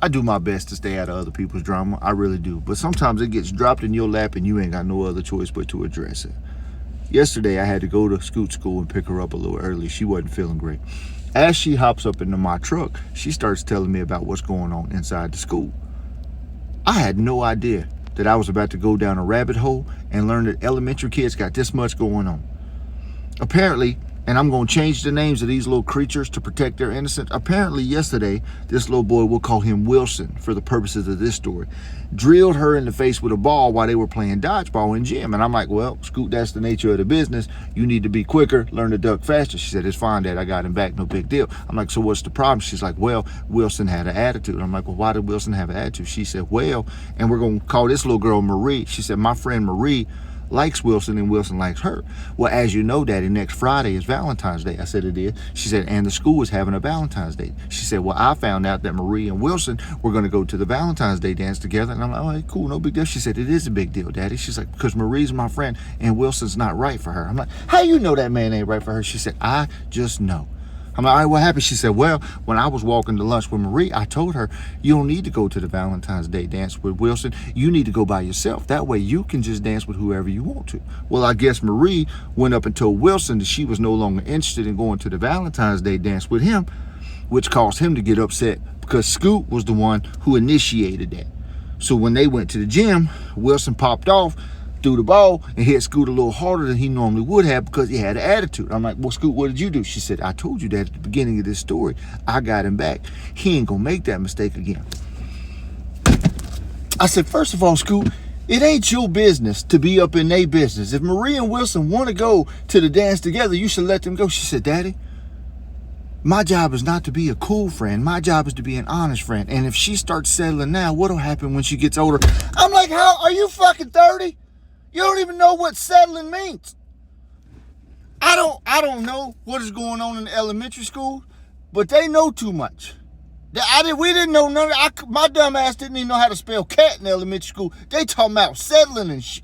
I do my best to stay out of other people's drama. I really do. But sometimes it gets dropped in your lap and you ain't got no other choice but to address it. Yesterday, I had to go to Scoot school and pick her up a little early. She wasn't feeling great. As she hops up into my truck, she starts telling me about what's going on inside the school. I had no idea that I was about to go down a rabbit hole and learn that elementary kids got this much going on. Apparently, and I'm going to change the names of these little creatures to protect their innocence. Apparently, yesterday, this little boy, we'll call him Wilson for the purposes of this story, drilled her in the face with a ball while they were playing dodgeball in gym. And I'm like, well, Scoot, that's the nature of the business. You need to be quicker, learn to duck faster. She said, it's fine, Dad. I got him back. No big deal. I'm like, so what's the problem? She's like, well, Wilson had an attitude. I'm like, well, why did Wilson have an attitude? She said, well, and we're going to call this little girl Marie. She said, my friend Marie likes Wilson and Wilson likes her. Well, as you know, Daddy, next Friday is Valentine's Day. I said it is. She said, and the school is having a Valentine's Day. She said, well, I found out that Marie and Wilson were going to go to the Valentine's Day dance together. And I'm like, all right, cool, no big deal. She said, it is a big deal, Daddy. She's like, because Marie's my friend and Wilson's not right for her. I'm like, how you know that man ain't right for her? She said, I just know. I'm like, all right, what happened? She said, well, when I was walking to lunch with Marie, I told her, you don't need to go to the Valentine's Day dance with Wilson. You need to go by yourself. That way you can just dance with whoever you want to. Well, I guess Marie went up and told Wilson that she was no longer interested in going to the Valentine's Day dance with him, which caused him to get upset because Scoot was the one who initiated that. So when they went to the gym, Wilson popped off, threw the ball, and hit Scoot a little harder than he normally would have because he had an attitude. I'm like, well, Scoot, what did you do? She said, I told you that at the beginning of this story. I got him back. He ain't gonna make that mistake again. I said, first of all, Scoot, it ain't your business to be up in their business. If Marie and Wilson want to go to the dance together, you should let them go. She said, Daddy, my job is not to be a cool friend. My job is to be an honest friend. And if she starts settling now, what'll happen when she gets older? I'm like, how are you fucking 30? You don't even know what settling means. I don't know what is going on in the elementary school, but they know too much. We didn't know none of it. My dumb ass didn't even know how to spell cat in elementary school. They talking about settling and shit.